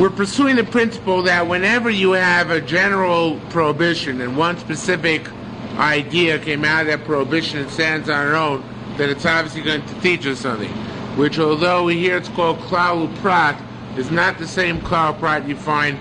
We're pursuing the principle that whenever you have a general prohibition and one specific idea came out of that prohibition and stands on its own, that it's obviously going to teach us something. Which, although we hear it's called klal uprat, is not the same klal uprat you find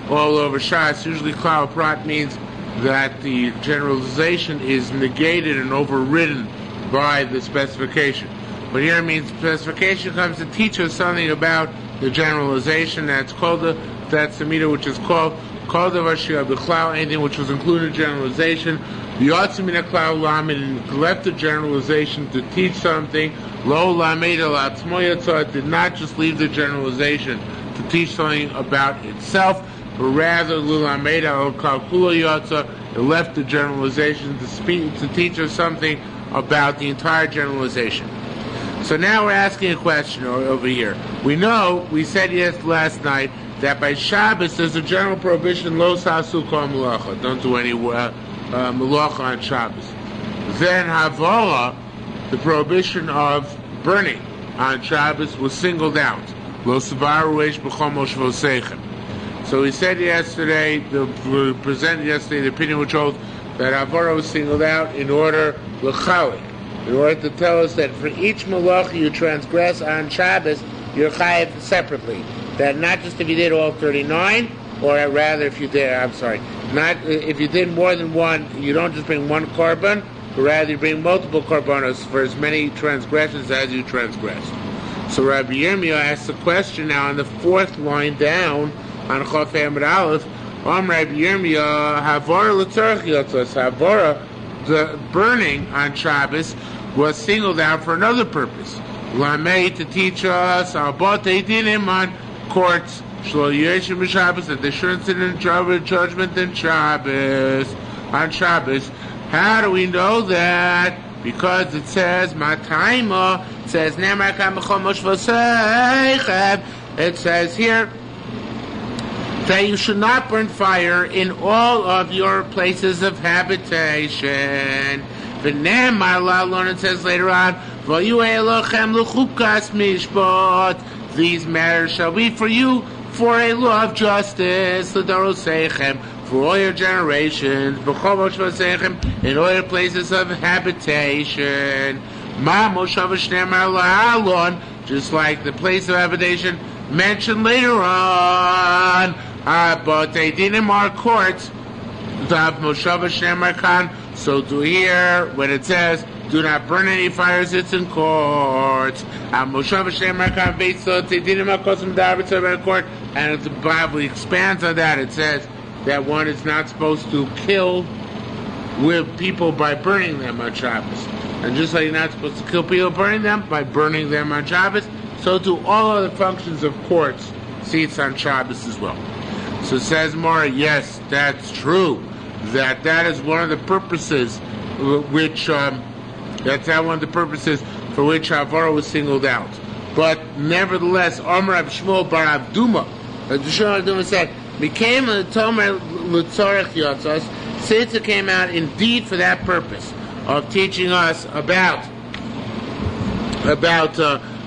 all over Shas. Usually klal uprat means that the generalization is negated and overridden by the specification. But here it means specification comes to teach us something about the generalization. That's the meter which is called anything which was included in generalization. The Yotzimina Klau Lamed left the generalization to teach something. Lo Lamed al Atzmoyatza did not just leave the generalization to teach something about itself, but rather Lo Lamed al Kalkula Yatza, it left the generalization to teach us something about the entire generalization. So now we're asking a question over here. We said last night, that by Shabbos there's a general prohibition, lo sasu kol melacha, don't do any melacha on Shabbos. Then Havara, the prohibition of burning on Shabbos, was singled out. Lo savaru eish b'chol moshvo seichem. So we said yesterday, we presented yesterday the opinion which holds that Havara was singled out in order to tell us that for each melacha you transgress on Shabbos, you're chayav separately. That not just if you did all 39, or rather if you did more than one, you don't just bring one korban, but rather you bring multiple korbanos for as many transgressions as you transgressed. So Rabbi Yirmiyah asks the question now on the fourth line down on Chaf Amud Aleph. Rabbi Yirmiyah, Havara l'tzarech yotzos. Havara, the burning on Shabbos, was singled out for another purpose. Lamei, to teach us about dinim on courts, that they shouldn't sit in judgment in Shabbos, on Shabbos. How do we know that? Because it says, Mataima, it says here that you should not burn fire in all of your places of habitation. It says later on, these matters shall be for you for a law of justice, for all your generations, in all your places of habitation. Just like the place of habitation mentioned later on, but they didn't mark courts. So to here, when it says, do not burn any fires, it's in courts. And the Bible expands on that. It says that one is not supposed to kill with people by burning them on Shabbos. And just like you're not supposed to kill people burning them by burning them on Shabbos, so do all other functions of courts, seats on Shabbos as well. So says Mara, yes, that's true. That is one of the purposes which that's one of the purposes for which Havara was singled out. But nevertheless, Amar Rav Shmuel bar Avduma, the Shmuel Avduma said, became a Tomer L'Tzorech Yotzos, since it came out indeed for that purpose of teaching us about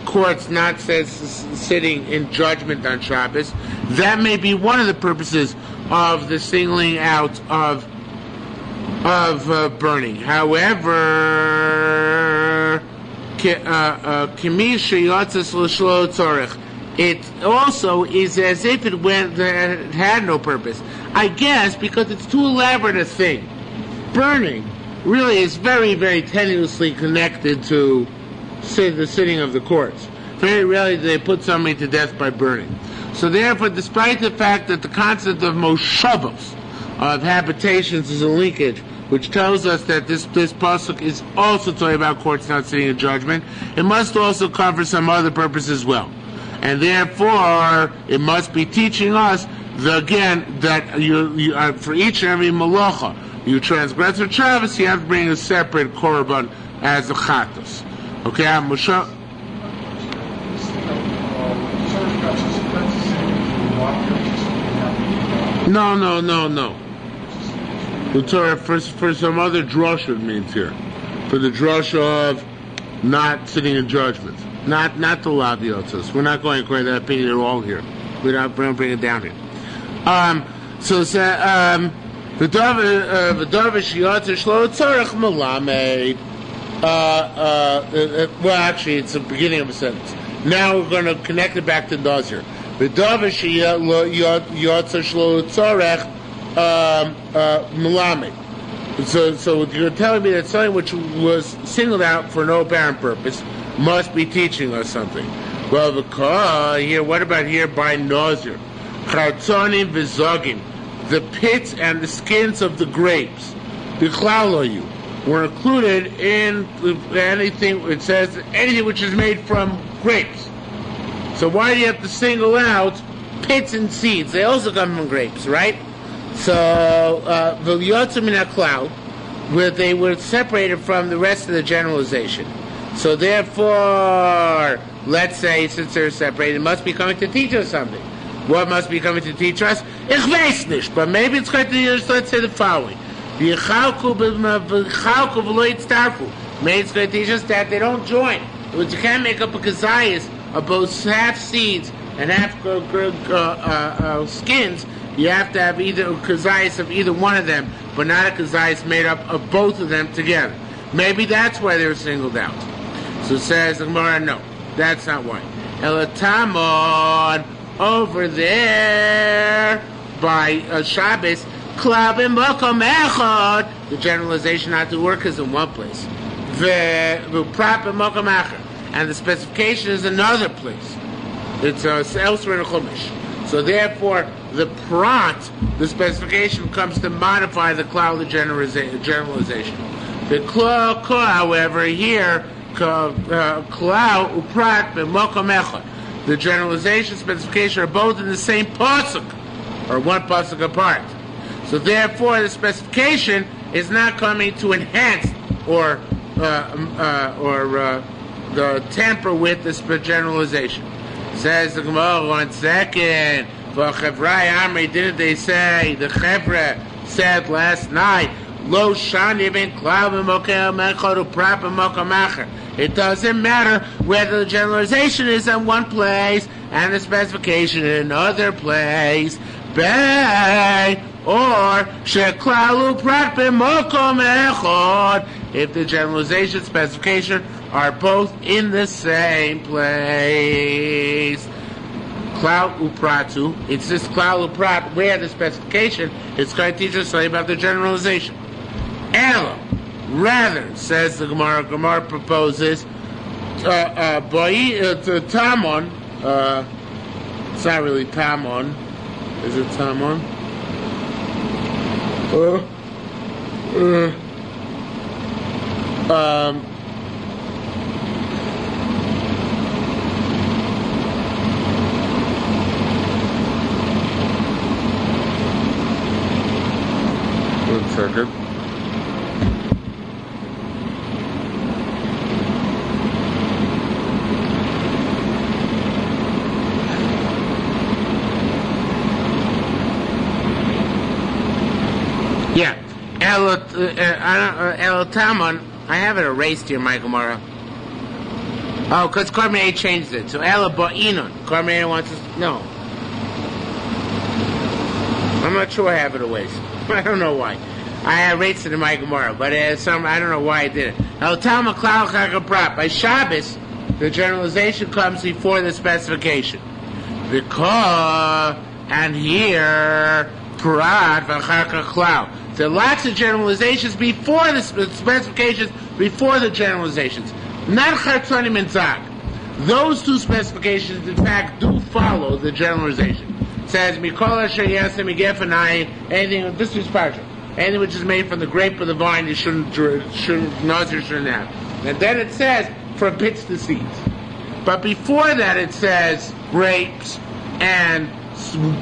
courts not sitting in judgment on Shabbos. That may be one of the purposes of the singling out of burning. However, it also is as if it had no purpose. I guess because it's too elaborate a thing. Burning really is very, very tenuously connected to the sitting of the courts. Very rarely do they put somebody to death by burning. So therefore, despite the fact that the concept of moshavos, of habitations, is a linkage, which tells us that this pasuk is also talking about courts not sitting in judgment, it must also cover some other purpose as well. And therefore, it must be teaching us, that you for each and every malacha, you transgress or Shabbos, you have to bring a separate korban as a chatos. Okay, Moshe. No. The Torah for some other drasha it means here, for the drasha of not sitting in judgment, not the laviotos. We're not going to create that opinion at all here. We don't bring it down here. So it says, well, actually, it's the beginning of a sentence. Now we're going to connect it back to Nazir. So you're telling me that something which was singled out for no apparent purpose must be teaching us something. Well, what about here by Nazir? Chartzonim v'zogim, the pits and the skins of the grapes, bichlaloyu, were included in anything. It says anything which is made from grapes. So why do you have to single out pits and seeds? They also come from grapes, right? So v'liyotzu min haklal, where they were separated from the rest of the generalization. So therefore, let's say since they're separated, it must be coming to teach us something. What must be coming to teach us? Ich weiß nicht, but maybe it's going to teach us, let's say the following. Maybe it's going to teach us that they don't join. You can't make up a kazayas of both half seeds and half skins. You have to have either a kazayas of either one of them, but not a kazayas made up of both of them together. Maybe that's why they were singled out. So it says the Gemara, no, that's not why. Elatamon, over there by Shabbos, Klab and Mokom Echad, the generalization not to work is in one place. V'prap and Mokom Echad, and the specification is another place. It's elsewhere in the Chumash. So therefore, the prat, the specification comes to modify the cloud of generalization. The kla, however, here, cloud uprat b'mokom echad. The generalization specification are both in the same pasuk, or one pasuk apart. So therefore, the specification is not coming to enhance or tamper with the generalization. Says the Gemara, 1 second. For Chevrai Amri, didn't they say, the Chevra said last night, Lo shani ben klav mokem echad uprap mokem acher. It doesn't matter whether the generalization is in one place and the specification in another place. Bay or sheklalu prat mokem echad. If the generalization and specification are both in the same place. Klal upratu. It's this klal uprat where the specification is going to teach us something about the generalization. Elo, rather, says the Gemara proposes, tamon, it's not really tamon, is it tamon? One second. Yeah, El Tamon. I have it erased here, my Gemara. Oh, because Carmen changed it. So El Ba'inon. Carmen wants us. No, I'm not sure I have it erased. I don't know why. I erased it in my Gemara, but I don't know why I did it. El Tamon Klal Chagaprat. By Shabbos, the generalization comes before the specification. Because and here Prat V'Charka Klal. There are lots of generalizations before the specifications, before the generalizations. Not Chartzonim and Zag. Those two specifications, in fact, do follow the generalization. It says, Mikol Asher Yasem Yigefanayin, anything, this is partial. Anything which is made from the grape or the vine, you Nazir shouldn't have. And then it says, forbids the seeds. But before that it says, grapes and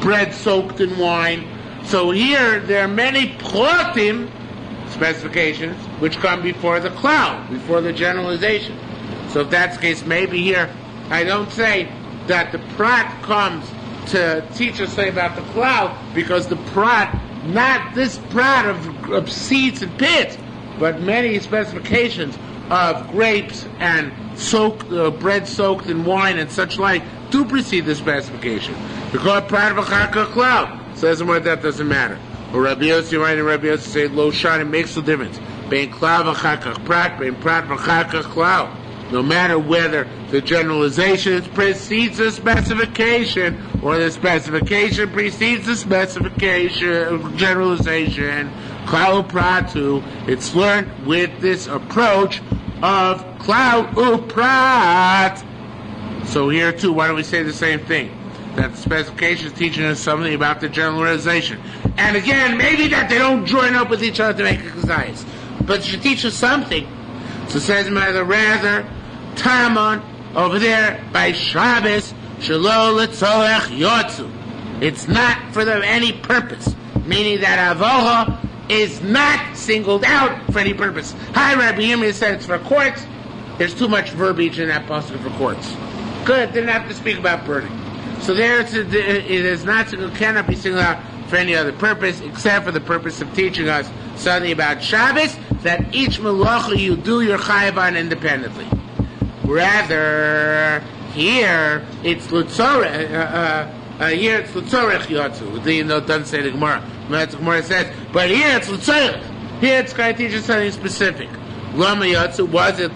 bread soaked in wine. So here, there are many pratim specifications which come before the cloud, before the generalization. So if that's the case, maybe here, I don't say that the prat comes to teach us something about the cloud, because the prat, not this prat of seeds and pits, but many specifications of grapes and bread soaked in wine and such like do precede the specification. Because prat v'chaka klal says what that doesn't matter. Or Rabbi Yossi, right? And Rabbi Yossi say lo shan, it makes no difference. Bein klal v'chaka prat, bein prat v'chaka klal. No matter whether the generalization precedes the specification or the specification precedes the specification, generalization, klal pratu, it's learned with this approach of klal uprat. So here too, why don't we say the same thing? That the specification is teaching us something about the generalization. And again, maybe that they don't join up with each other to make a kazayas, but it should teach us something. So it says, rather, Tamon, over there, by Shabbos, Shelo L'tzorech Yotzu. It's not for any purpose, meaning that Avoha is not singled out for any purpose. Hi, Rabbi Yirmiyah said it's for courts. There's too much verbiage in that passage for courts. Good, didn't have to speak about burning. So there it is not singled, cannot be singled out for any other purpose, except for the purpose of teaching us something about Shabbos, that each malacha you do your chayav on independently. Rather, here it's Lutzorech. Here it's Lutzorech Yotzu. It doesn't say the Gemara. The Gemara says, but here it's Lutzorech. Here it's going to teach us something specific. Lama Yotzu, what's it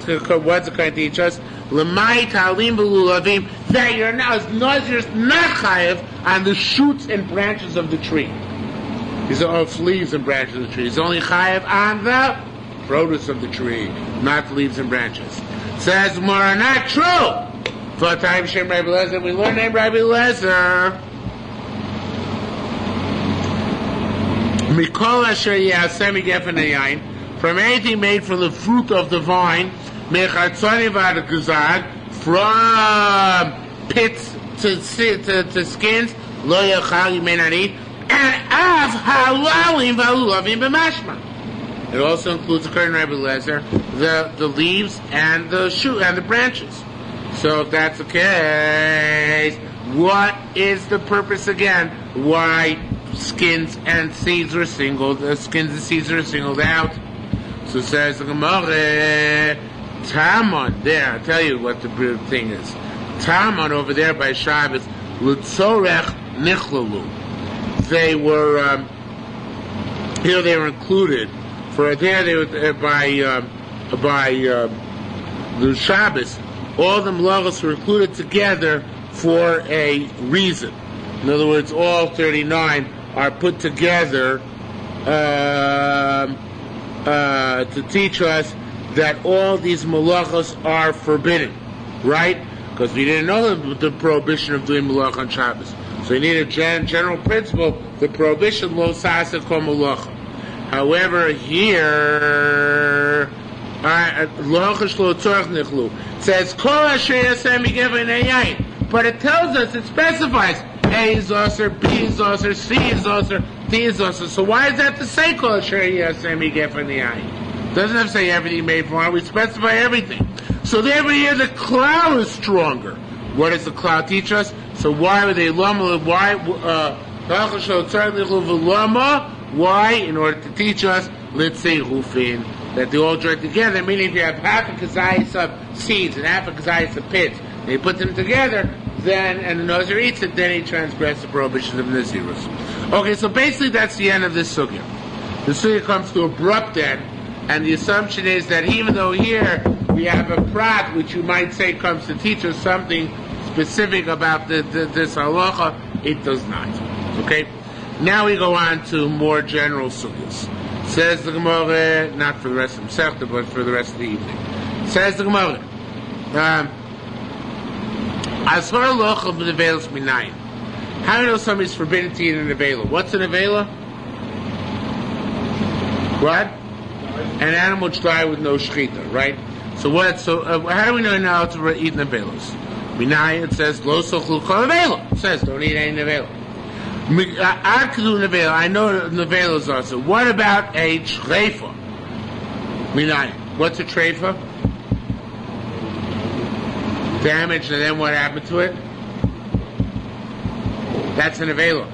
going to teach us? Lemay Talim B'Lulavim, that you're not chayav on the shoots and branches of the tree. These are all leaves and branches of the tree. He's only chayav on the produce of the tree, not the leaves and branches. Says more not true. For a time Shem Rabbi Lezer, we learn name Rabbi Lezer. Mikol asher yasemi gefen yain, from anything made from the fruit of the vine, mechatzoni v'adakuzad, from pits to skins, lo yachal, you may not eat, and av halalim v'alulavim b'mashma. It also includes, according to Rabbi Lezer, the leaves and the shoot and the branches. So if that's the case, what is the purpose again? Why skins and seeds are singled out? So says the Gemara, Tamon, there, I'll tell you what the thing is. Tamon over there by Shabbos, L'tzorech nichlalu. They were, here they were included. For there they were by the Shabbos, all the malachos were included together for a reason. In other words, all 39 are put together to teach us that all these malachos are forbidden, right? Because we didn't know the prohibition of doing malach on Shabbos. So you need a general principle, the prohibition lo sasa kol malacha. However, here says but it tells us, it specifies A is also, B is also, C is also, D is also. So why is that to say kol asher yasemi gefen yain? Doesn't have to say everything made from wine. We specify everything. So therefore here the cloud is stronger. What does the cloud teach us? So why were they lama? Why? In order to teach us, let's say rufin, that they all join together. Meaning, if you have half a kazayis of seeds and half a kazayis of pits, and you put them together, then and the Nazir eats it, then he transgresses the prohibitions of Nazirus. Okay, so basically that's the end of this sugya. The sugya comes to abrupt end, and the assumption is that even though here we have a prat, which you might say comes to teach us something specific about this halacha, it does not. Okay. Now we go on to more general sugyas. Says the Gemara, not for the rest of the Masechta, but for the rest of the evening. Says the Gemara, as far as halacha of the nevelos minayin, how do you know somebody's forbidden to eat an nevela? What's an nevela? What? An animal which died with no shechita, right? So what? So how do we know now to eat nevelos? Minayin, it says lo sochlu kol nevela. It says don't eat any nevela. I know nevelos also. What about a treifa? What's a treifa? Damage, and then what happened to it? That's a nevela.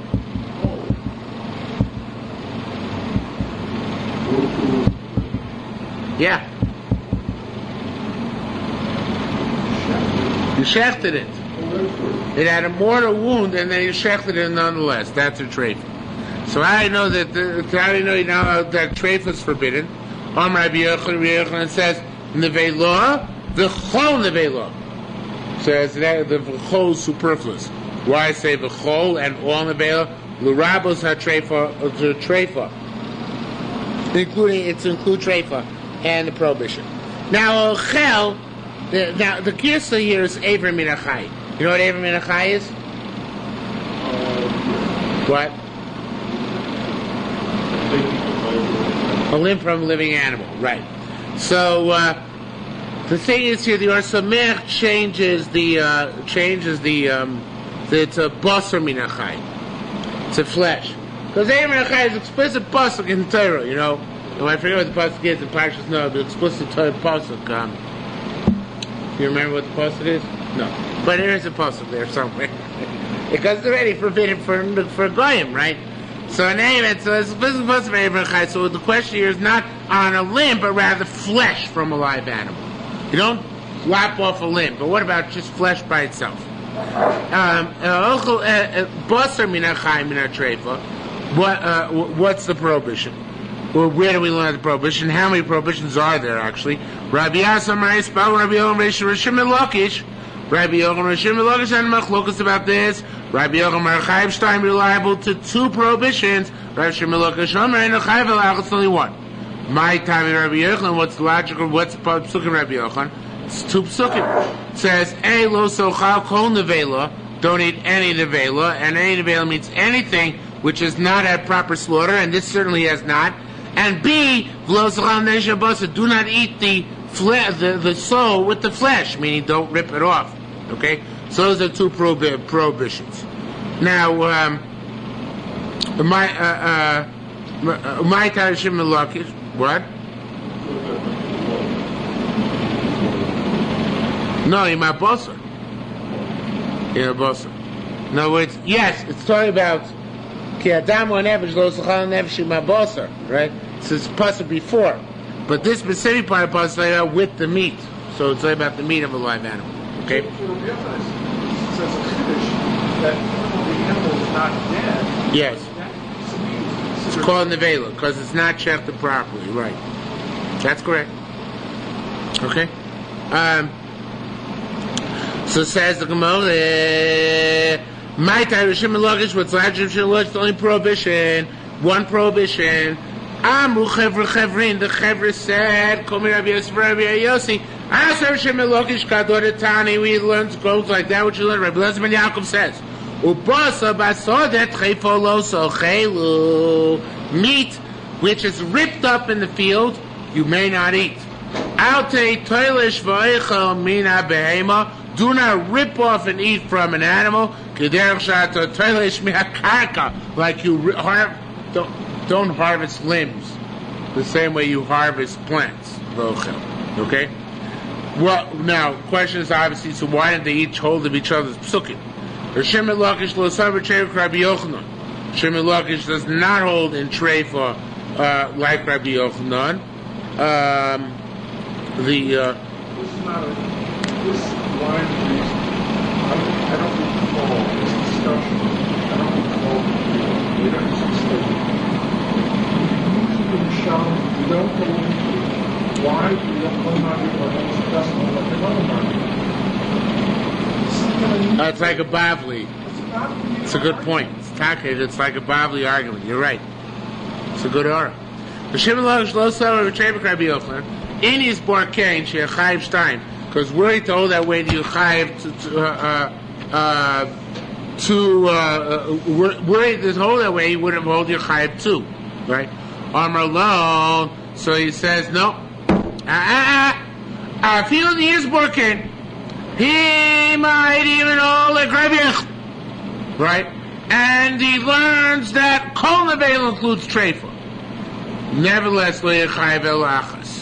Yeah. You shechted it. It had a mortal wound, and then you shechted it nonetheless. That's a treifa. So I know that. How do you know now that treifa is forbidden? Rabbi Yochanan says nevela v'chol nevela. Says that the v'chol is superfluous. Why say v'chol and all nevela? L'rabos ha-treifa, including treifa and the prohibition. Now ochel. Now the girsa here is Ever Min HaChai. You know what Ever Min HaChai is? What? A limb from a living animal, right? So the thing is here, the Or Samech changes the it's a basar min HaChai. It's a flesh. Because Ever Min HaChai is explicit pasuk in Torah, you know. And I forget what the pasuk is in Parshas Noah, but explicit Torah pasuk. You remember what the pasuk is? No. But there is a pasuk there somewhere. Because it's already forbidden for goyim, right? So anyway, so it's explicit pasuk for Ever Min HaChai. So the question here is not on a limb, but rather flesh from a live animal. You don't lop off a limb, but what about just flesh by itself? Basar min HaChai min HaTreifa. What's the prohibition? Well, where do we learn the prohibition? How many prohibitions are there actually? Rabbi Yasam Reisbal, Rabbi Yochanan Rishim Lakish. Rabbi Yochanan Rishim Lakish and Machlokas about this. Rabbi Yochanan Chayiv Shtayim reliable to two prohibitions. Rabbi Shimon Lakish Omer and Chayiv Elachas only one. My time in Rabbi Yochanan, what's the logical? What's the psukim Rabbi Yochanan? It's two psukim. It says A lo sochal kol nevela. Don't eat any nevela, and any nevela means anything which is not at proper slaughter, and this certainly has not. And B, do not eat the soul with the flesh, meaning don't rip it off. Okay? So those are two prohibitions. Now, my Tarashim Lakish, what? No, you're my bossa. You're a bossa. In other words, yes, it's talking about right? So it's possible before. But this specific part of possible with the meat. So it's all about the meat of a live animal. Okay? So the difference says that the animal is not dead. Yes. It's called nevela because it's not shechted properly. Right. That's correct. Okay? So says the Gemara, my Tarashim Lagish, what's the only prohibition? One prohibition. Amru Chevra Chevrin, the Chevra said, Komi Rabbi Yosef, Rabbi Yossi, Tarashim Lagish Kador Tani, we learned goes like that, what you learned. Rabbi Elazar ben Yaakov says, Ubasa Basodet Chefolo Sochelu, meat which is ripped up in the field, you may not eat. Alte Toilish Vaichel Mina Behema, do not rip off and eat from an animal. Like you don't harvest limbs the same way you harvest plants. Okay? Well, now, question is obviously, so why didn't they each hold of each other's psukim? Shimon Lakish does not hold in treifa like Rabbi Yochanan. This line of reasoning, I don't recall this discussion. I don't recall the later discussion. Usually in Sham, we don't go into why we don't know Nazir or what's the best one like another Nazir. It's like a Bavli. It's a good point. It's like a Bavli argument. You're right. It's a good order. In his Borkain, she Chayiv Shtayim. Because we're told that way you chayiv we're told that way you would have hold your chayiv too, right? Amar alone. So he says no. I feel the is working. He might even hold a graveyard, right? And he learns that kol nevel includes treifa. Nevertheless, lo chayiv elachas.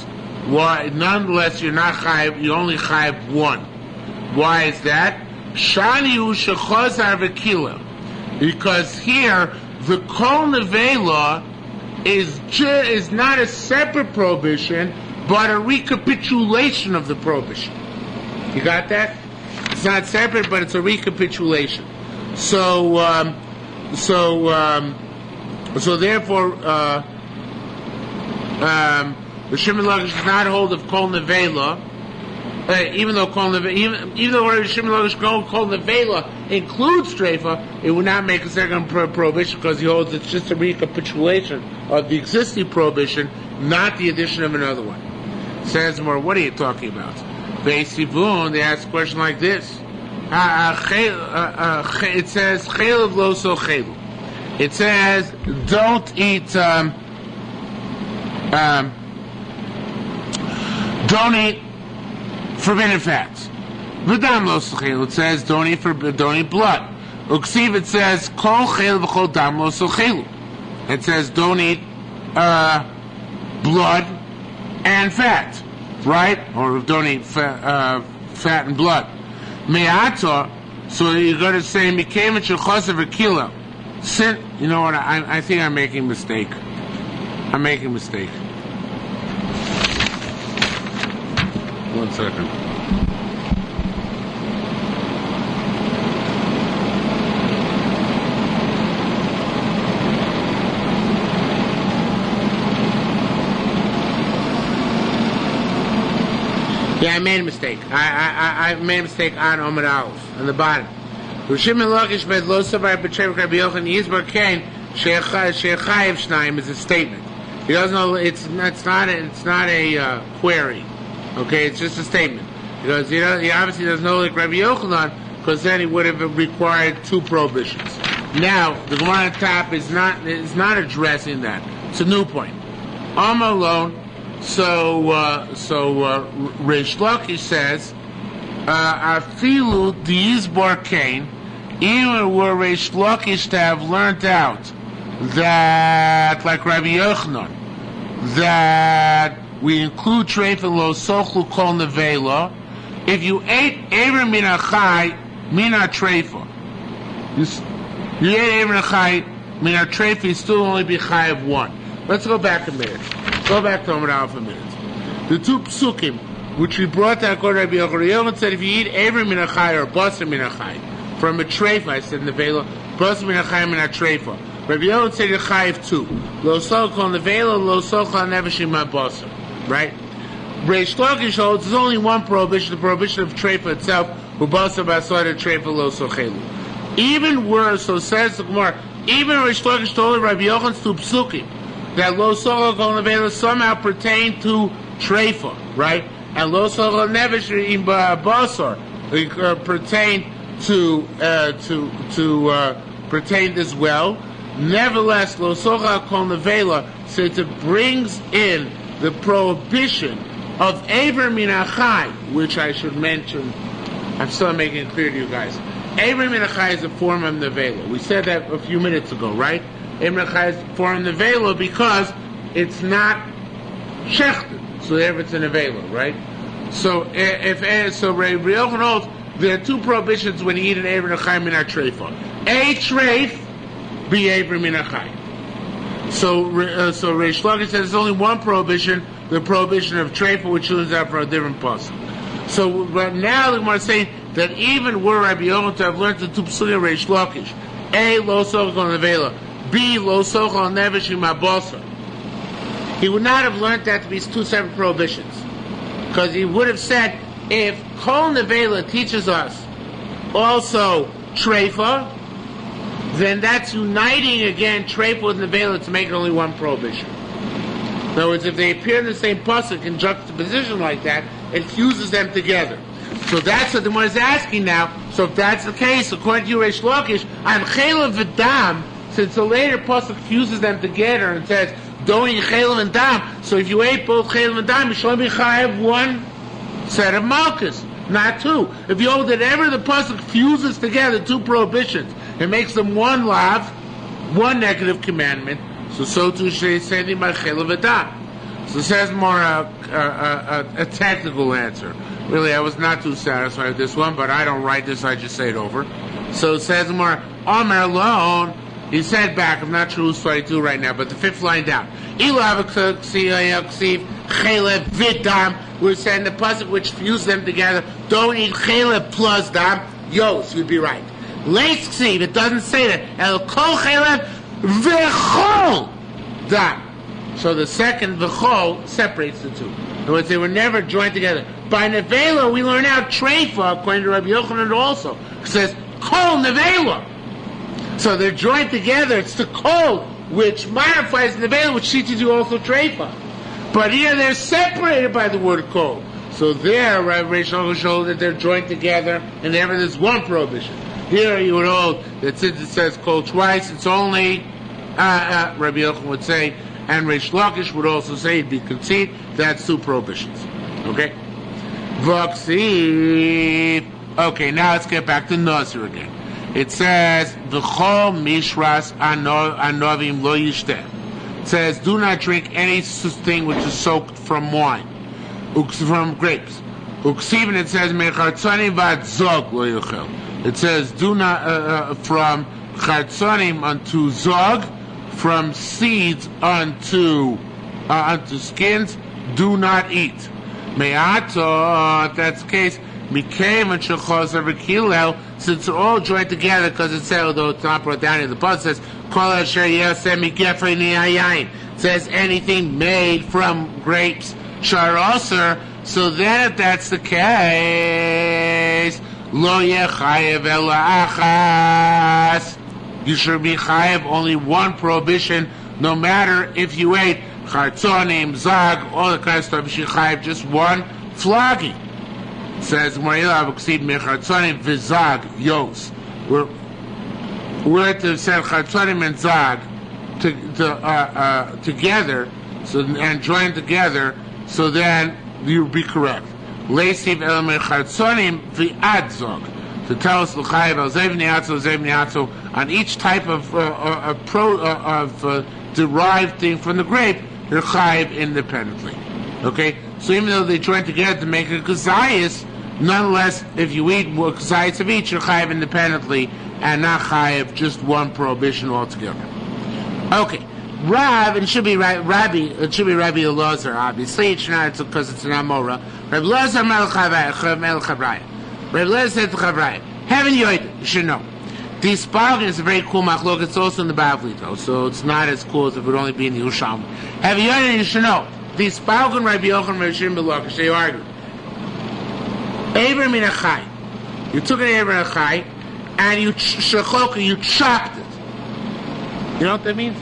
Why? Nonetheless, you're not chayiv. You only chayiv one. Why is that? Shani hu shechazar v'kila. Because here the kol nevela is not a separate prohibition, but a recapitulation of the prohibition. You got that? It's not separate, but it's a recapitulation. So therefore, the Shimon Lakish does not hold of Kol Nevela, even though Shimon Lakish Kol Nevela includes Treifa, it would not make a second prohibition because he holds it's just a recapitulation of the existing prohibition, not the addition of another one. Says more, what are you talking about? Beisivun, they ask a question like this. It says, Chelav lo so chelu. It says, don't eat forbidden fats. V'dam lo so chelu. It says, don't eat blood. Uksiv, it says, kol chel v'chol dam lo so chelu. It says, don't eat blood and fat, right? Or don't eat fat and blood. Me'ata, so you're going to say, Mikhem et shechosav a kilo. You know what, I think I'm making a mistake. One second. Yeah, I made a mistake. I made a mistake on Omid Aleph, on the bottom. Shimon Lakish med lo savar b'treif Rabbi Yochanan Yisbar Kain shechayev shnayim is a statement. He doesn't know. It's not a query. Okay, it's just a statement because he obviously doesn't know like Rabbi Yochanan because then he would have required two prohibitions. Now the Gemara on top is not addressing that. It's a new point. I'm alone. So Reish Lakish says, Afilu Yisbar Kain, even were Reish Lakish to have learned out that, like Rabbi Yochanan, that we include treif and lo sochlu kol nevela. If you ate ever mina chai mina treifa, you ate ever chai mina treifa, you still only be chai of one. Let's go back a minute. Go back to Omid Aleph a minute. The two psukim which we brought down according to Rabbi Yochanan said if you eat ever mina chai or basar mina chai from a treifa, I said nevela, basar mina chai mina treifa. Rabbi Yochanan said you're chai of two. Lo sochlu kol nevela, lo sochlu neveshim ma basar. Right? Reish Lakish holds there's only one prohibition, the prohibition of treifa itself, who basar basar treifa lo sochelu. Even worse, so says the Gemara, even Reish Lakish told Rabbi Yochanan's two psukim, that lo sochlu kol nevela somehow pertain to treifa, right? And lo sochlu neveshim basar pertain to pertain as well. Nevertheless, lo sochlu kol nevela, since it brings in the prohibition of Aver Minachai, which I should mention, I'm still making it clear to you guys. Aver Minachai is a form of Nevela. We said that a few minutes ago, right? Aver Minachai is a form of Nevela because it's not shechted, so therefore it's a Nevela, right? So Rabbi Yochanan holds there are two prohibitions when you eat an Aver Minachai Minach Treifa. A treif, be Aver Minachai. So Reish Lakish says there's only one prohibition, the prohibition of treifa, which turns out for a different pasuk. So but now the Gemara is saying that even were Rabbi Yochanan to have learned the two psukim of Reish Lakish, A, lo sochlu kol nevela, B, lo sochlu neveshim basar, he would not have learned that to be two separate prohibitions. Because he would have said, if kol nevela teaches us also treifa, then that's uniting again treifa with nevela to make it only one prohibition. In other words, if they appear in the same pasuk in juxtaposition like that, it fuses them together. So that's what the one is asking now. So if that's the case, according to Reish Lakish, I'm chelav v'dam, since the later pasuk fuses them together and says, don't eat chelav and dam. So if you ate both chelav and dam, you should only be chayav one set of malchus, not two. If you hold that ever the pasuk fuses together two prohibitions, it makes them one lav, one negative commandment. So too should they say by chelav v'dam. So it says more a technical answer. Really, I was not too satisfied with this one, but I don't write this, I just say it over. So it says more, Amar alone, He said back, I'm not sure who's 22 right now, but the 5th line down. We're saying the pasuk which fuse them together, don't eat chelev plus dam, yos, you'd be right. Leis ksiv, it doesn't say that. El kol chelev v'chol dam. So the second v'chol separates the two. In other words, they were never joined together. By nevela, we learn out treifa, according to Rabbi Yochanan also. It says kol nevela. So they're joined together. It's the kol which modifies nevela, which teaches you also treifa. But here they're separated by the word kol. So there, Rabbi Shlomo showed that they're joined together, and there there's one prohibition. Here you would hold that since it says kol twice, it's only, Rabbi Yochanan would say, and Reish Lakish would also say it'd be conceit, that's 2 prohibitions. Okay? Vaksiv. Okay, now let's get back to Nazir again. It says, V'chol mishras anovim lo yishteh. It says, do not drink any thing which is soaked from wine, from grapes. Uksiv, it says, mechartzonim vad zog lo yuchel. It says, do not, from chartzonim unto zog, from seeds unto skins, do not eat. Me'ato, if that's the case, Mikhem and Shechos over Kilel, since they're all joined together, because it says, although it's not brought down in the bus, it says, Kol Asher Yasem Mikefrei Ni'ayayin. It says anything made from grapes, Sharoser. So then, if that's the case, Lo Yechayev Ela Achas. You should be chayev only one prohibition, no matter if you ate chartzonim, zag, all the kind of stuff. You should chayev just one flogging. It says mechartzonim v'zag yos. We're to say chartzonim and zag together, so and join together. So then you'll be correct. Leisiv el mechartzonim v'ad zag. To tell us on each type of derived thing from the grape, you're chayiv independently. Okay, so even though they join together to make a kazayis, nonetheless, if you eat kazayis of each, you're chayiv independently and not chayiv just one prohibition altogether. Okay, Rav, and it should be Rabbi Elazar. Obviously, it's not because it's an Amora. Rabbi Elazar Melech Chavraya. Rabbi Elazar said to Chavraya, Heaven Yoid, you should know. This bargain is a very cool machlok. It's also in the Bavli, though, so it's not as cool as if it would only be in the Yerushalmi. Heaven Yoid, you should know. This bargain, Rabbi Yochanan, Rabbi Shimon Belakish, they argued. Aver min achai. You took an aver min achai, and you chopped it. You know what that means?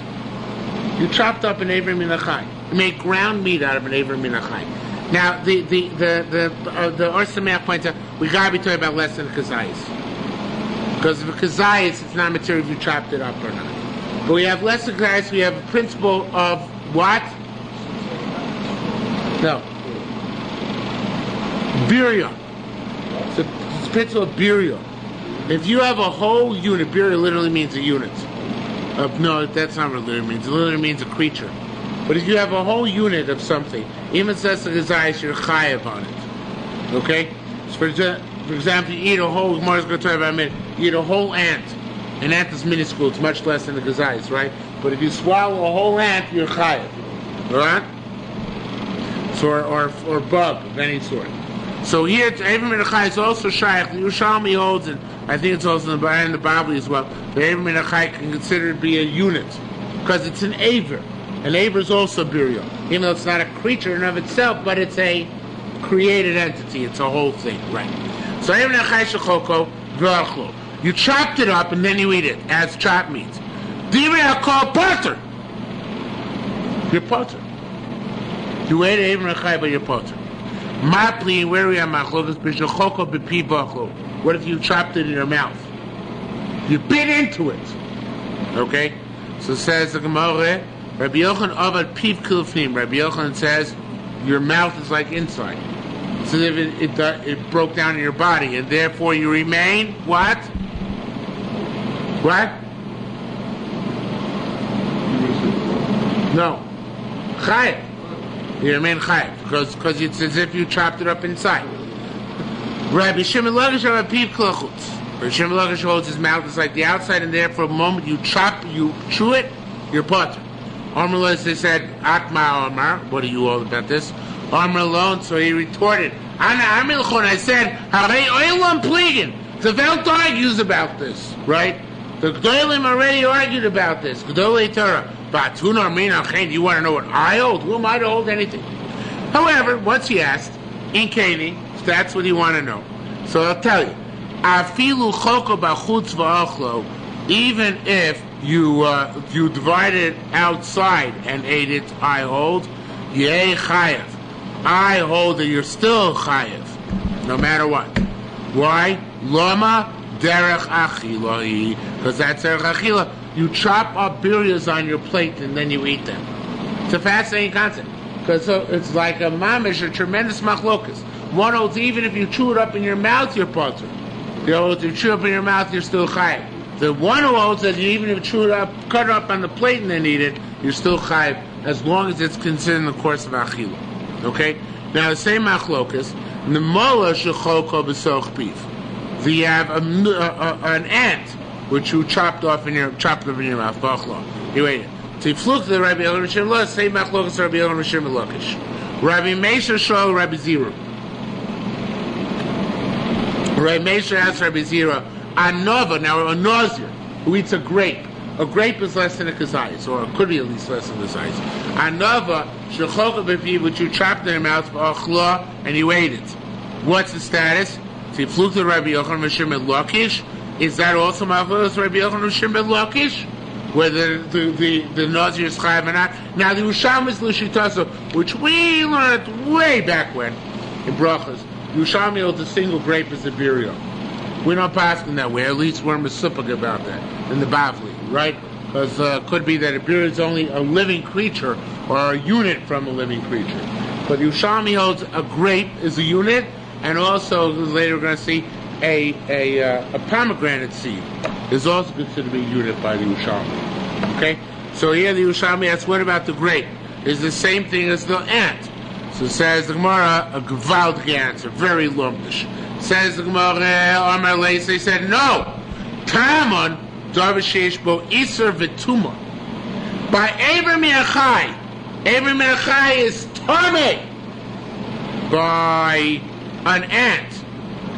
You chopped up an aver min achai. You make ground meat out of an aver min achai. Now, the Or Sameach points out, we gotta be talking about less than kazayis. Because if a kazayis, it's not material if you chopped it up or not. But we have less than kazayis, we have a principle of what? No. Birya. It's a principle of birya. If you have a whole unit, birya literally means a unit. No, that's not what it literally means. It literally means a creature. But if you have a whole unit of something, even says the Gazayis, you're chayav on it. Okay? So for example, you eat a whole, Gemara's going to talk about a minute, you eat a whole ant. An ant is minuscule, it's much less than the Gazayis, right? But if you swallow a whole ant, you're chayav. Alright? So, or bug of any sort. So here, Avim and Achai is also shaykh. The Yerushalmi holds, and I think it's also in the Bavli as well, the Avim and Achai can consider it to be a unit. Because it's an Aver. An Aver is also birya, even though it's not a creature in of itself, but it's a created entity. It's a whole thing, right? So you chopped it up and then you eat it as chopped meat. Called potter. You're potter. You ate it even but you're potter. Mapli, where we are machlokas b'shachoko b'pi bachlo. What if you chopped it in your mouth? You bit into it. Okay, so says the Gemara. Rabbi Yochanan avad piv kilfnim. Rabbi Yochanan says your mouth is like inside. So if it broke down in your body, and therefore you remain what? What? No, chayav. You remain chayav because it's as if you chopped it up inside. Rabbi Shimon Lakish avad piv kilchutz. Rishim Lakish holds his mouth is like the outside, and there for a moment you chew it, you're potter. Armorless, they said, Atma Omar, what are you all about this? Armor alone, so he retorted, Ana Amilchon, I said, Harei Oilam Pliegen. The Welt argues about this, right? The Gdolim already argued about this. Gdolei Torah. Batuna Mina Chen, you want to know what I hold? Who am I to hold anything? However, once he asked, in Kani, that's what he want to know. So I'll tell you. Afilu choko b'chutz v'achlo, even if you divide it outside and ate it, I hold, yeh chayev. I hold that you're still chayev, no matter what. Why? Lama derech achila, because that's derech achila. You chop up biryas on your plate and then you eat them. It's a fascinating concept, because it's like a mamish, a tremendous machlokas. One holds even if you chew it up in your mouth, you're potter. The other holds if you chew it up in your mouth, you're still chayev. The one who holds that you even if you chew it up, cut it up on the plate and then eat it, you're still chayev, as long as it's considered in the course of achila. Okay? Now the same machlokas, the mola shechoko b'soch beef. So you have an ant which you chopped up in your mouth. Bachlo. You ate it. So you fluk the Rabbi Elon Rishim Lakish, same machlokas Rabbi Elon Rishim Lakish. Rabbi Meisha Shol Rabbi Zira. Rabbi Meisha asked Rabbi Zira, Anova, now a Nazir, who eats a grape. A grape is less than a kazayis, or it could be at least less than a kazayis. Anova, shechoka b'fi, which you chopped in your mouth, b'achla, and you ate it. What's the status? So you flew to Rabbi Yochanan Rishim Lakish. Is that also ma'avos Rabbi Yochanan Rishim Lakish? Whether the Nazir is chayav or not? Now the Yerushalmi is l'shitaso, which we learned way back when, in brachas. Yerushalmi holds a single grape as a burial. We don't pass in that way. At least we're mesupik about that in the Bavli, right? Because could be that a burial is only a living creature or a unit from a living creature. But Yerushalmi holds a grape is a unit, and also later we're going to see a pomegranate seed is also considered to be a unit by the Yerushalmi. Okay, so here the Yerushalmi asks, what about the grape? Is the same thing as the ant? So says the Gemara, a gewaltige answer, very lumpish. Says the Gemara, Amar Leis, they said, no. Tamon, Darvishesh bo Iser Vituma. By Abram Yachai. Abram Yachai is Tomei. By an ant.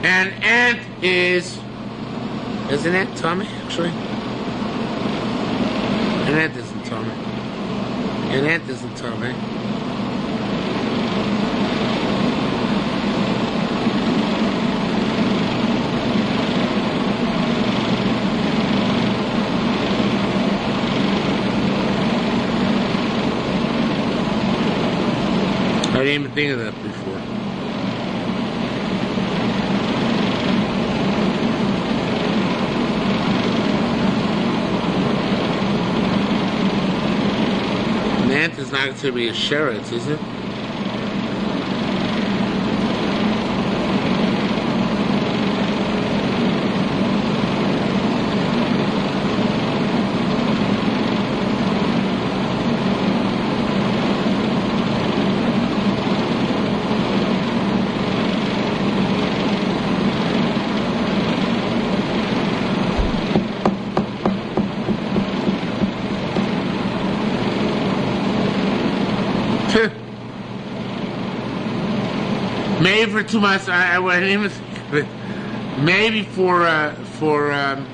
An ant isn't it Tomei, actually? An ant isn't Tomei. An ant isn't Tomei. I didn't even think of that before. An ant is not going to be a sheretz, is it? Maybe for 2 months, I wouldn't even think of it. Maybe for I'm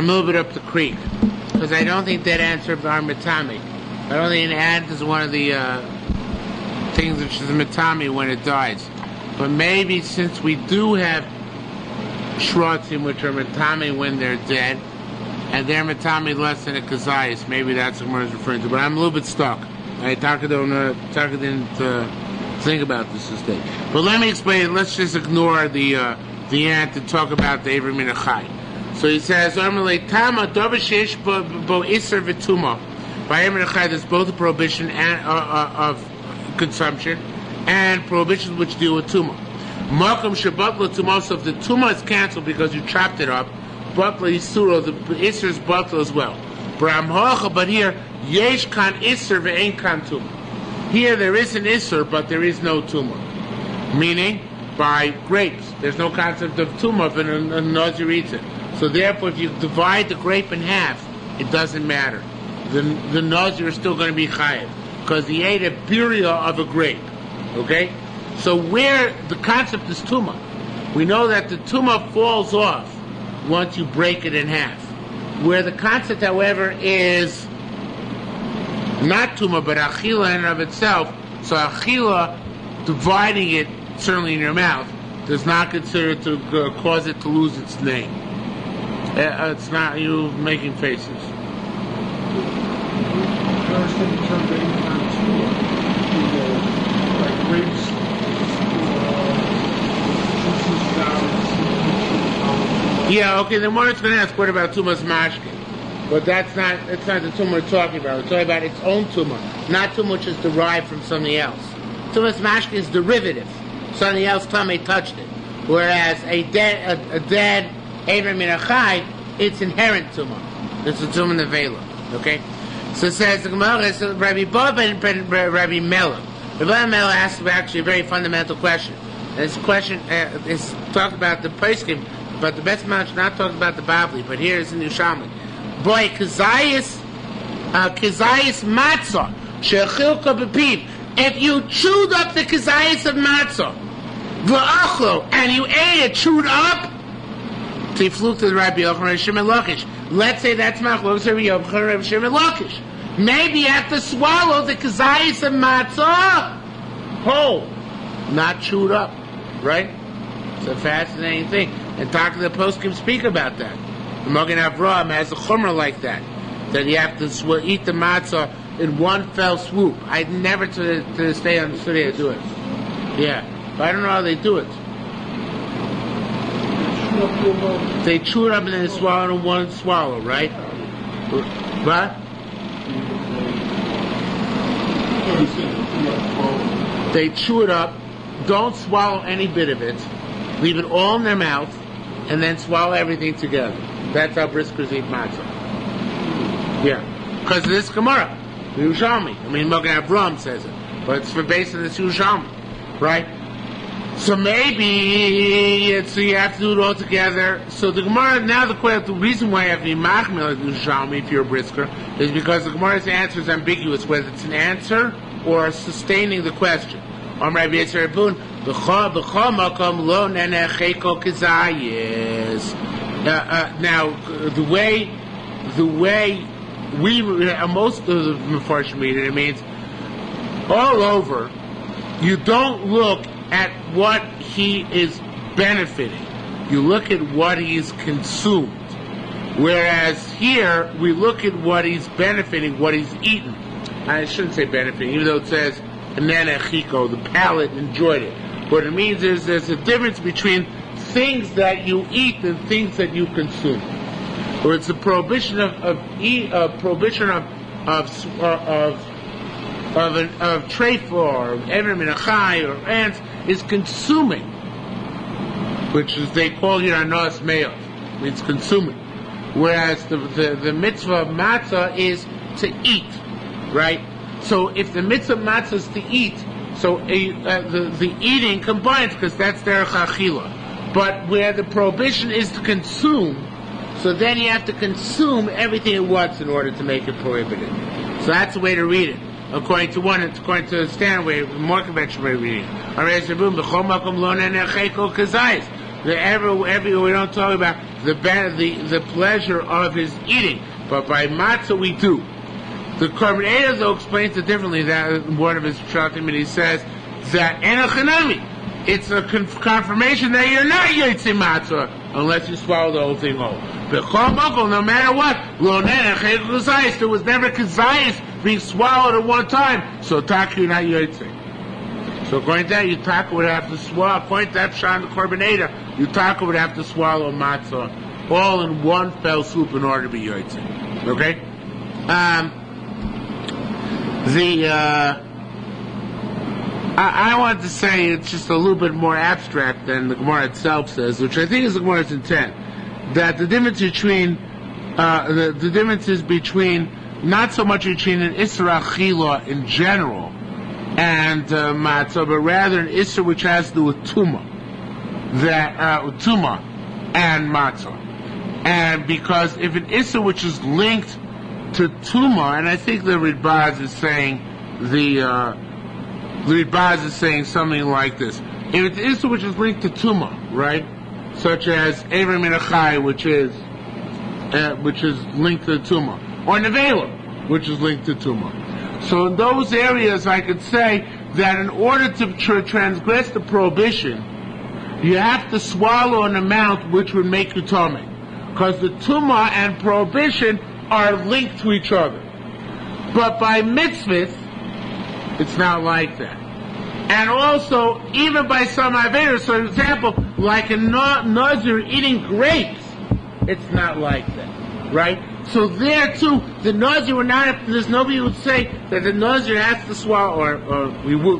a little bit up the creek. Because I don't think that answer are metami. I don't think an ant is one of the things which is metami when it dies. But maybe since we do have shrotzim which are metami when they're dead, and they're metami less than a kazayas, maybe that's what I was referring to. But I'm a little bit stuck. Taka didn't think about this day. But let me explain. Let's just ignore the ant and talk about the Avram Minachai. So he says, By Emer Echai, there's both a prohibition of consumption, and prohibitions which deal with tumah. Makom shebatla tumah, so if the tumah is canceled because you chopped it up, batla yisura, the isser is batla as well. But here, yesh kan isser ve'en kan tumah. Here there is an isser, but there is no tumah. Meaning, by grapes, there's no concept of tumah when a Nazir eats it. So therefore, if you divide the grape in half, it doesn't matter. The Nazir is still going to be chayiv, because he ate a birya of a grape. Okay? So where the concept is tumah, we know that the tumah falls off once you break it in half. Where the concept, however, is not tumah, but achila in and of itself, so achila, dividing it, certainly in your mouth, does not consider to cause it to lose its name. It's not you making faces. Yeah, okay, then one is going to ask, what about tumas mashkin? But it's not the tumah we're talking about. We're talking about its own tumah, not tumah which is derived from something else. Tumas mashkin is derivative. Something else tummy touched it. Whereas a dead Abraham min achai, it's inherent tumah. It's a tumah nevela. Okay? So it says the Gemara, so Rabbi Bob and Rabbi Melech. Rabbi Melech asked actually a very fundamental question. And this question is talked about the poskim, but the best man should not talk about the Babli, but here is in Yerushalmi. Boy, kazayis matzah, shechilka b'piv. If you chewed up the kazayis of matzah, v'achlo, and you ate it chewed up, so you flew to the Rabbi Yochanan Shimon Lakish. Let's say that's machlokes Rabbi Yochanan Shimon Lakish. Maybe you have to swallow the kazayis of matzah whole, not chewed up, right? It's a fascinating thing. And talk to the poskim speak about that. The Magen Avraham has a chumrah like that you have to eat the matzah in one fell swoop. I never to this day understood how to do it. Yeah, but I don't know how they do it. They chew it up and then they swallow it in one swallow, right? What? They chew it up, don't swallow any bit of it, leave it all in their mouth, and then swallow everything together. That's how briskers eat matzah. Yeah. Because of this Gemara, the Yerushalmi. I mean, Magen Avraham says it, but it's based on this Yerushalmi, right? So maybe you have to do it all together. So the Gemara, now the reason why you have to be machmir like Yerushalmi if you're a brisker is because the Gemara's answer is ambiguous, whether it's an answer or sustaining the question. Now, the way we most of the Mefarshim read it means all over. You don't look at what he is benefiting. You look at what he's consumed. Whereas here we look at what he's benefiting, what he's eaten. I shouldn't say benefiting, even though it says the palate enjoyed it. What it means is there's a difference between things that you eat and things that you consume. Or it's a prohibition of trefa or ever minachai or ants is consuming, which is they call here anos meot, means consuming. Whereas the mitzvah of matzah is to eat, right? So if the mitzvah of matzah is to eat, so the eating combines because that's their chachila. But where the prohibition is to consume, so then you have to consume everything at once in order to make it prohibited. So that's the way to read it. According to one, it's according to the standard way, the more conventional way of reading it. We don't talk about the pleasure of his eating, but by matzah we do. The Korban Eidah, though, explains it differently. That in one of his shatim, and he says that enochanami, it's a confirmation that you're not yotze matzah unless you swallow the whole thing whole. No matter what, there was never kazayis being swallowed at one time. So taka, you're not yotze. So according to that, Yutaka would have to swallow. According to that Pshat, the Korban Eidah, Yutaka would have to swallow matzah all in one fell swoop in order to be yotze. Okay. I want to say it's just a little bit more abstract than the Gemara itself says, which I think is the Gemara's intent. That the difference between the difference is between not so much between an Isra Achila in general and matzah, but rather an Isra which has to do with Tuma, that Tuma and matzah. And because if an Isra which is linked to Tuma, and I think the Ridbaz is saying the Ridbaz is saying something like this: if it's Isra which is linked to Tuma, right, such as Eivrim Minachai, which is linked to the Tuma, or Nevela, which is linked to Tuma. So in those areas, I could say that in order to transgress the prohibition, you have to swallow an amount which would make you tummy, because the Tuma and prohibition are linked to each other. But by mitzvahs, it's not like that. And also, even by some Averas, for example, like a Nazir eating grapes, it's not like that, right? So there too, the Nazir would not. There's nobody who would say that the Nazir has to swallow, or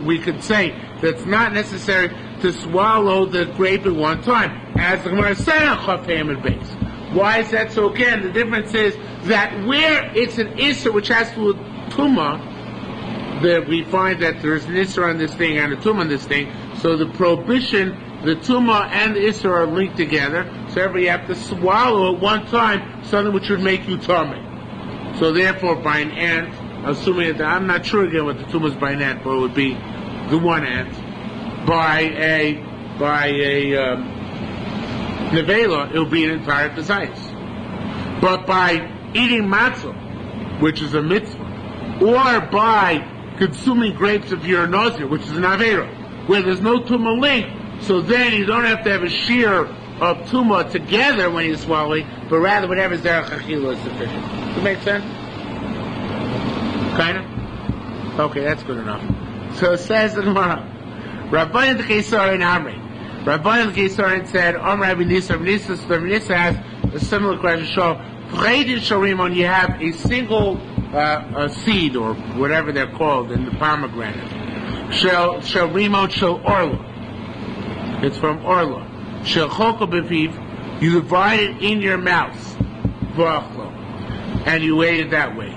we could say that it's not necessary to swallow the grape at one time, as the Gemara said on Chaf Hamid base. Why is that? So again, the difference is that where it's an Isser which has to do with Tumah, that we find that there's an Isser on this thing and a Tumah on this thing. So the prohibition, the Tumah and the Isser are linked together. So therefore you have to swallow at one time something which would make you tummy. So therefore by an ant, assuming that, I'm not sure again what the Tumah is by an ant, but it would be the one ant. By a Nevela, it will be an entire desires. But by eating matzah, which is a mitzvah, or by consuming grapes if you're a Nazir, which is an Avera, where there's no Tumah link, so then you don't have to have a shiur of Tumah together when you're swallowing, but rather whatever Zerach Achila is sufficient. Does that make sense? Kinda? Okay, that's good enough. So it says the Gemara, Rabbanan the Kesarin Amri. Rabbanan the Kesarin said, Rabbi Nisa has a similar question. So, V'chedin Sharimon, you have a single seed, or whatever they're called, in the pomegranate. Shel Rimon Shel Orla. It's from Orla. Shel Choko B'piv, you divide it in your mouth. V'achlo. And you ate it that way.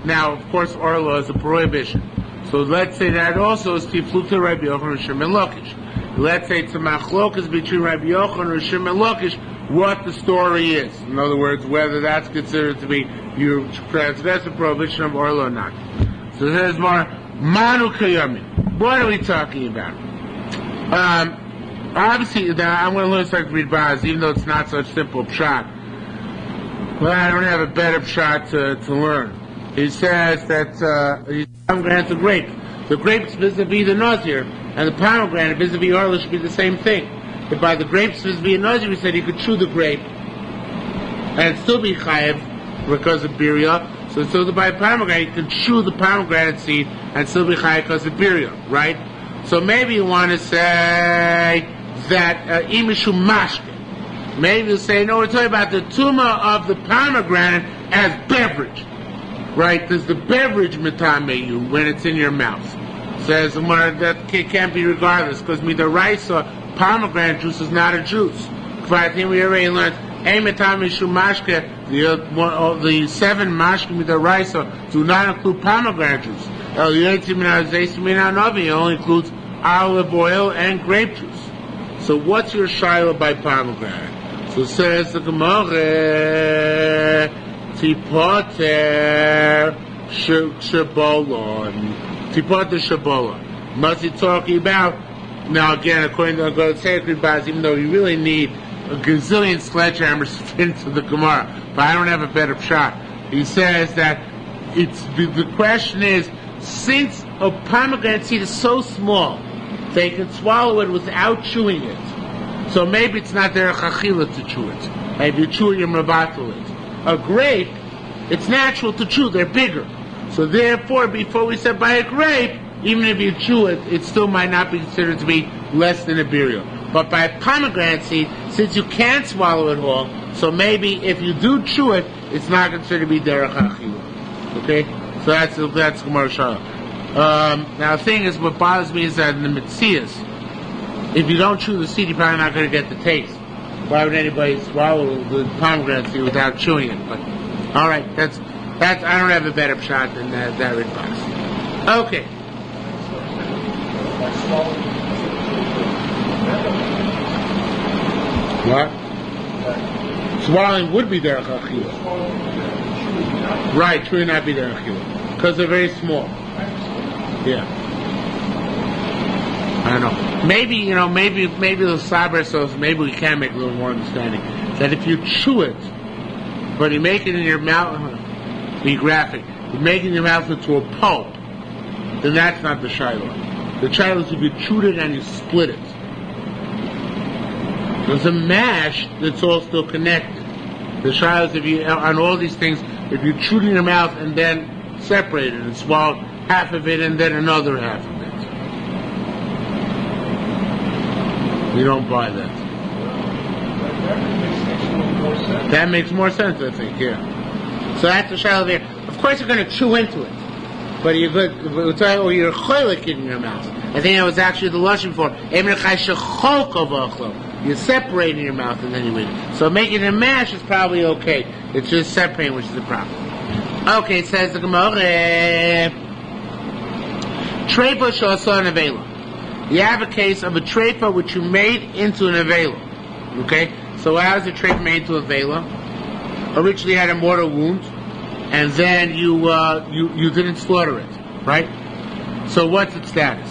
Now, of course, Orla is a prohibition. So let's say that also is Tifluta Rabbi Yochanan and Shimon Lakish. Let's say it's a machlokas between Rabbi Yochanan and Shimon Lakish, what the story is. In other words, whether that's considered to be you transgress the prohibition of Orla or not. So there's more Manu Kayamin. What are we talking about? Obviously, I'm going to learn to read Baz, even though it's not such simple pshat. Well, I don't have a better pshat to learn. He says that pomegranate the grape. The grapes vis-a-vis the Nazir, and the pomegranate vis-a-vis Orla should be the same thing. But by the grapes vis-a-vis a Nazir, we said you could chew the grape and still be chayev because of birya. So by pomegranate, you can chew the pomegranate seed and still be chayev because of birya, right? So maybe you want to say that imishu mashke. Maybe you'll say, no, we're talking about the tumah of the pomegranate as beverage. Right, there's the beverage metameyu when it's in your mouth. Says that can't be regardless because midaraisa pomegranate juice is not a juice. I think we already learned metameyu mashke. The 7 mashke midaraisa do not include pomegranate juice. It only includes olive oil and grape juice. So what's your shiur by pomegranate? So says the Gemara. Tipoter Shabolon. Tipoter Shabolon. What's he talking about? Now again, according to the Sacred Baz, even though you really need a gazillion sledgehammers to fit into the Gemara, but I don't have a better shot. He says that it's the question is, since a pomegranate seed is so small, they can swallow it without chewing it. So maybe it's not their chachila to chew it. Maybe you chew it, you're mabatal it. A grape, it's natural to chew, they're bigger. So therefore, before we said by a grape, even if you chew it, it still might not be considered to be less than a burial. But by a pomegranate seed, since you can't swallow it whole, so maybe if you do chew it, it's not considered to be derech achila. Okay? So that's Gemara Shalom. Now the thing is, what bothers me is that in the Metzias, if you don't chew the seed, you're probably not going to get the taste. Why would anybody swallow the pomegranate seed without chewing it? But all right, that's. I don't have a better shot than that response. Okay. What? Swallowing would be derech achila. Right, chewing not be derech achila because they're very small. Yeah. I don't know. Maybe the saber, so maybe we can make a little more understanding that if you chew it, but you make it in your mouth, be graphic, you make it in your mouth into a pulp, then that's not the shiur. The shiur is if you chewed it and you split it. There's a mash that's all still connected. The shiur is if you on all these things, if you chewed it in your mouth and then separated and swallowed half of it and then another half of it. We don't buy that. That makes more sense, I think, yeah. So that's the shiur there. Of course you're going to chew into it. But you're good, or you're cholik in your mouth. I think that was actually the lashon for you're separating your mouth and then you eat it. So making a mash is probably okay. It's just separating, which is the problem. Okay, it says the Gemara, Treifa sh'asa nevela. You have a case of a treifa which you made into an avela. Okay? So how is a treifa made into a avela? Originally had a mortal wound, and then you didn't slaughter it, right? So what's its status?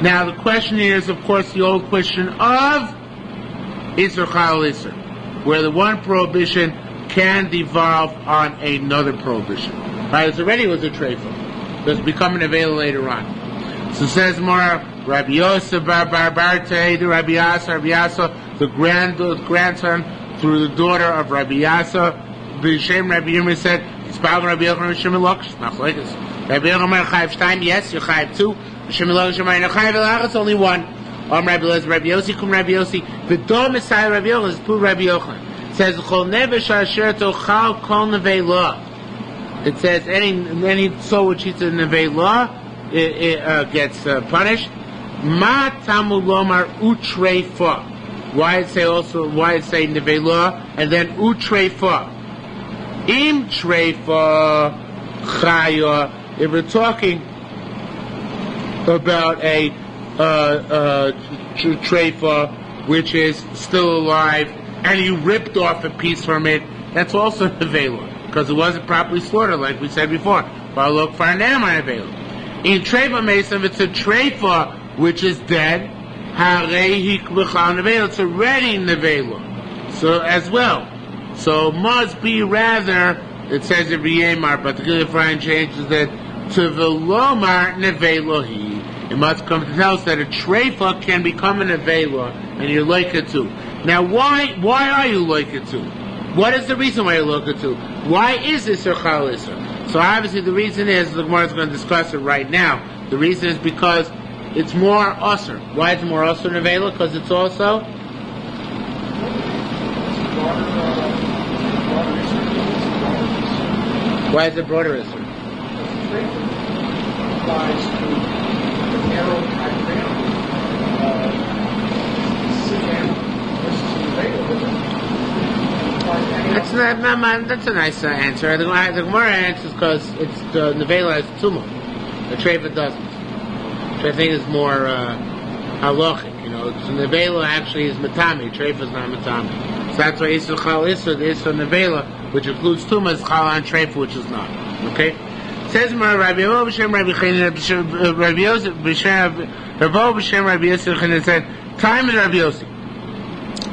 Now the question is, of course, the old question of Isser Chal Isser, where the one prohibition can devolve on another prohibition. Right? It already was a treifa. It's becoming available later on. So it says more, Rabbi Yosef bar Barte, the Rabbi Yasa, the grandson through the daughter of Rabbi Yasa. B'Shem Rabbi Yirmiyah said, "Yispal Rabbi Yochanan B'Shem Elokus." Machlokes. Rabbi Yochanan Chayiv Shtayim, yes, you Chayiv two. B'Shem Elokus Shemayim Chayiv Elachas, only one. Rabbi Elazar, Rabbi Yossi, Kum Rabbi Yossi. The Dom Messiah Rabbi Yochanan is Pu Rabbi Yochanan. It says, "Chol Nevesh Asher Tochal Kol Nevei Law." It says any soul which eats a Nevei Law gets punished. Ma Tamu Lomar Utreifa. Why it say Nevei Law and then Utreifa? Im Treifa Chaya. If we're talking about a treifa which is still alive and you ripped off a piece from it, that's also nevela because it wasn't properly slaughtered, like we said before. But look for an animal nevela. In treifa mesav, it's a treifa which is dead. It's already nevela. So as well. So must be rather. It says in Riyemar, but the Gilad Ephraim changes that to velomar nevelohi. It must come to tell us that a treifa can become an avela, and you're like it too. Now, why are you like it too? What is the reason why you're like it too? Why is this Isser Chal Isser? So obviously the reason is, the Gemara is going to discuss it right now. The reason is because it's more usher. Why is it more usher than avela? Because it's also why is it broader isser? Applies to narrow type That's a nice answer. The Gemara answers because it's the nevela is tumah. The treifa doesn't. Which I think is more halachic. You know, so nevela actually is matami. Treifa is not matami. So that's why Isser Chal Isser, the Isser nevela, which includes tumah, is chal on treifa, which is not. Okay. Says Rabbi Yovo b'Shem Rabbi Chanin, Rabbi Yosef b'Shem Rabbi Yosef Chanin said, time is Rabbi Yossi.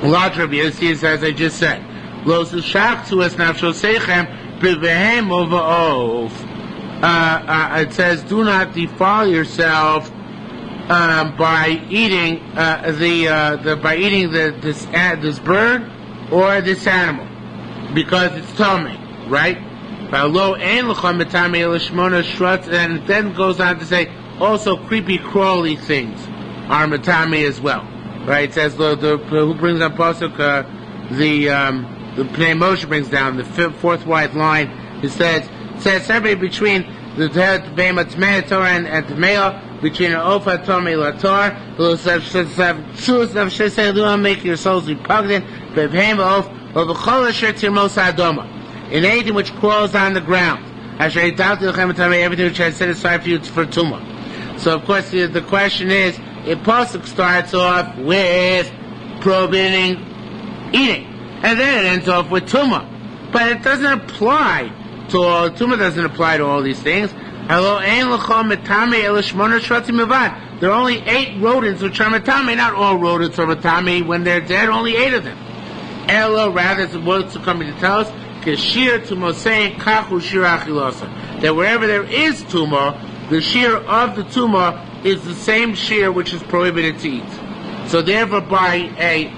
Large Rabbi Yossi is as I just said. Lo sushach to us nafsho seichem b'vehem ova'ov. It says, do not defile yourself by eating this bird or this animal because it's tummy, right? And then goes on to say, also creepy crawly things are matami as well, right? It says who brings up pasuk the Pnei Moshe brings down the fourth white line. It says somebody between the Behema Tmei Torah and Tmei, between an Ofa Tomei Lator, make your souls repugnant, Behema Of Chol Tirmos Adoma, in anything which crawls on the ground. Everything which I set aside for you for Tumah. So of course the question is, if Pasuk starts off with prohibiting eating, and then it ends off with Tumah. But it doesn't apply to all, Tumah doesn't apply to all these things. There are only 8 rodents which are metame, not all rodents are metame. When they're dead, only 8 of them. Elo, rather, the words are coming to tell us, shiur tumah kachu shiur achilasa, that wherever there is tumah, the shiur of the tumah is the same shiur which is prohibited to eat. So therefore, by a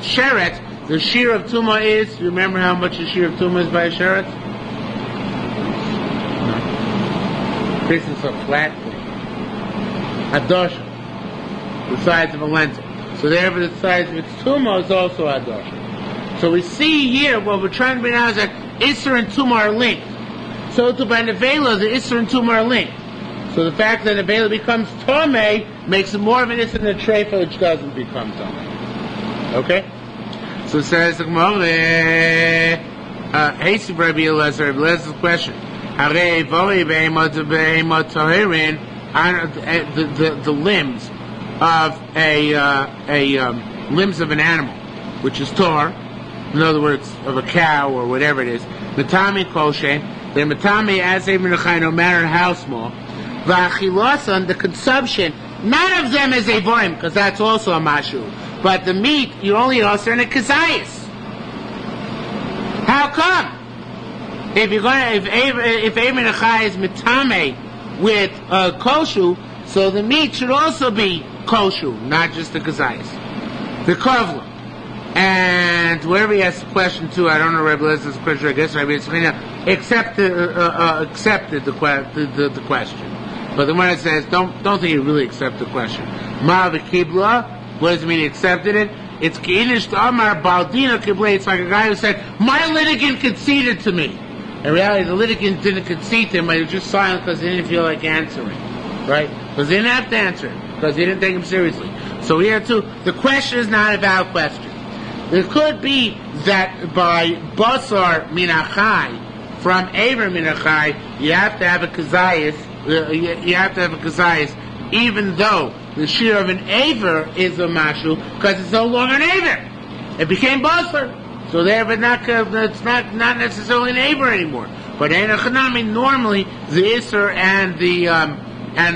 sheret, the shiur of tumah is. You remember how much the shiur of tumah is by a sheret? This is a flat thing. A dosha, the size of a lentil. So therefore, the size of its tumah is also a dosha. So we see here, what we're trying to bring out is that Isser and Tumah are linked. So to by Nevela, the Isser and Tumah are linked. So the fact that Nevela becomes Tomei makes it more of an Isser than a Treifa, which doesn't become Tomei. Okay? So it says the Gemara, Hesi Rabbi Elazar, Rabbi Elazar's question. The limbs of limbs of an animal, which is tor, in other words, of a cow or whatever it is, Matami koshe, they're Matami as a minachai, no matter how small. V'achilasan, the consumption, none of them is a voim, because that's also a mashu. But the meat, you only also in a kazayis. How come? If you're going to, if a minachai is Matame with koshu, so the meat should also be koshu, not just the kazayis. The kovla. And wherever he asked the question to, I don't know Rabbi Lez's question, I guess Rabbi Yitzchak accepted the question. But the one that says, don't think he really accepted the question. Ma v'kibla, what does it mean he accepted it? It's k'inish t'amar baldina kibla, it's like a guy who said, my litigant conceded to me. In reality, the litigant didn't concede to him, but he was just silent because he didn't feel like answering. Right? Because he didn't have to answer him, because he didn't take him seriously. So here too, the question is not a valid question. It could be that by basar minachai, from aver minachai, you have to have a kazayis. You have to have a kazayis, even though the shiur of an aver is a mashu, because it's no longer an aver. It became basar, so therefore it's not necessarily an aver anymore. But in a chanami, normally the isser and the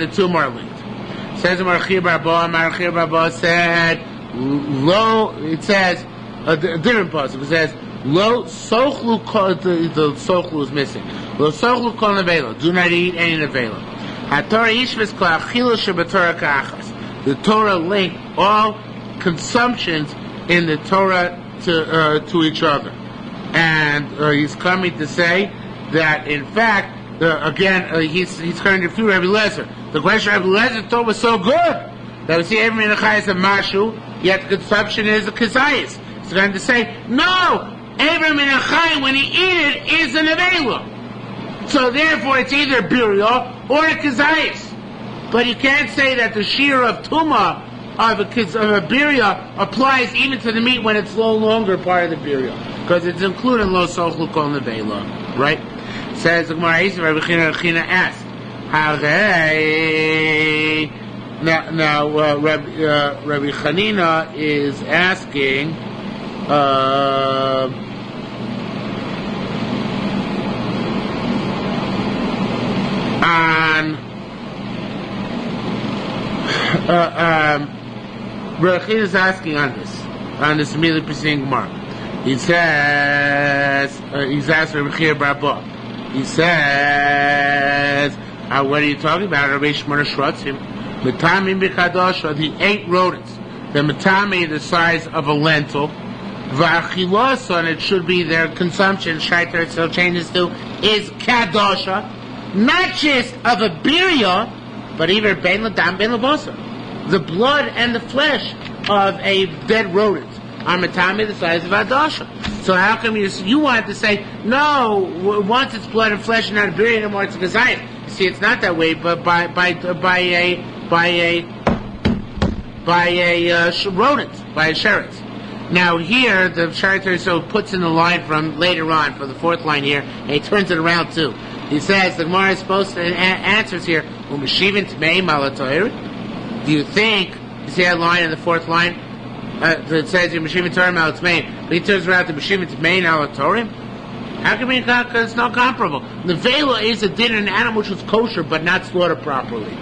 tumah are linked. Says Marchir Barba said, lo. It says. A different passage. It says, "Lo sochlu kol." The sochlu is missing. Lo sochlu kol nevela. Do not eat any nevela. HaTorah ishvis kol achilu shebetorah ka'achas. The Torah linked all consumptions in the Torah to each other, and he's coming to say that in fact, he's coming to refute Rabbi Lezer. The question Rabbi Lezer thought was so good that we see every minachai is a mashu, yet the consumption is a kazayis. He's going to say, no, every minachai, when he eat it, is an avela. So therefore, it's either birya or a kazayis. But you can't say that the shiur of tumah of a birya applies even to the meat when it's no longer part of the birya, because it's included in lo sochlu kol nevela, right? Says the Gemara, Rabbi China asked, Harei. Now Rabbi Chanina is asking. Rechid is asking on this immediately preceding Gemara. He says, he's asked Rechid Barba. He says, what are you talking about? Rabbi Shmona Shratzim, Metamim b'Kadosh are the 8 rodents. The Metami the size of a lentil. V'achilos, it should be their consumption, Shaiter still changes to, is Kadosha, not just of a birya, but even Ben Ladam Ben Lavosa. The blood and the flesh of a dead rodent are Metami the size of Adosha. So how come you wanted to say, no, once it's blood and flesh and not a birya anymore, it's a gazayis. You see, it's not that way, but by a rodent, by a sheretz. Now here, the Shari so puts in the line from later on, for the fourth line here, and he turns it around too. He says, the Gemara is supposed to, answers here, do you think, you see that line in the fourth line? It says, but he turns around to Meshivin Tmein Alatorim? How can we, because it's not comparable. The Vela is a din in an animal which was kosher, but not slaughtered properly.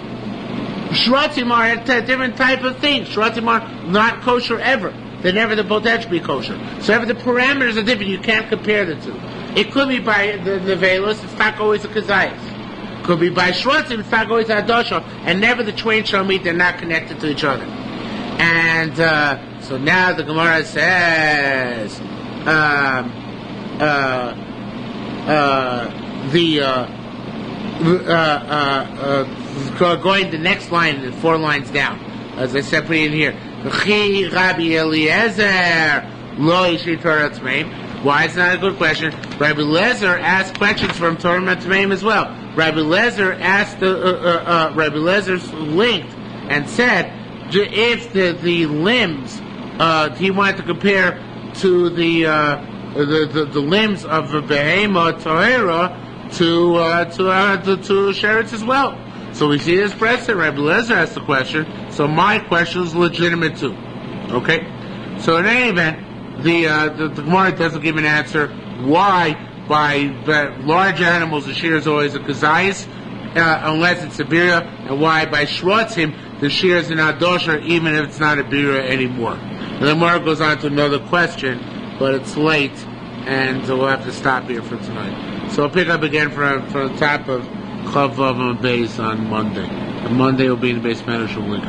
Shratim are a different type of thing. Shratim are not kosher ever. They're never the potential be kosher. So ever the parameters are different. You can't compare the two. It could be by the velos, it's not always a kazayas. Could be by shratim, it's not always a hadasha. And never the twain shall meet, they're not connected to each other. And so now the Gemara says going the next line, 4 lines down, as I said, put in here. Rabbi Eliezer lo ishi Torah Tmeim. Why? It's not a good question. Rabbi Eliezer asked questions from Torah Tmeim as well. Rabbi Eliezer asked Rabbi Eliezer linked and said, if the limbs he wanted to compare to the limbs of the behema Torah to sheretz as well. So we see this precedent. Rabbi Eliezer asked the question, so my question is legitimate too. Okay? So in any event, the Gemara doesn't give an answer why by large animals the shear is always a kazayis, unless it's a birya, and why by shrotzim the shear is an adosher even if it's not a birya anymore. And the Gemara goes on to another question, but it's late, and we'll have to stop here for tonight. So I'll pick up again from the top of Chav Vav and Beis on Monday. And Monday will be in the base manager week.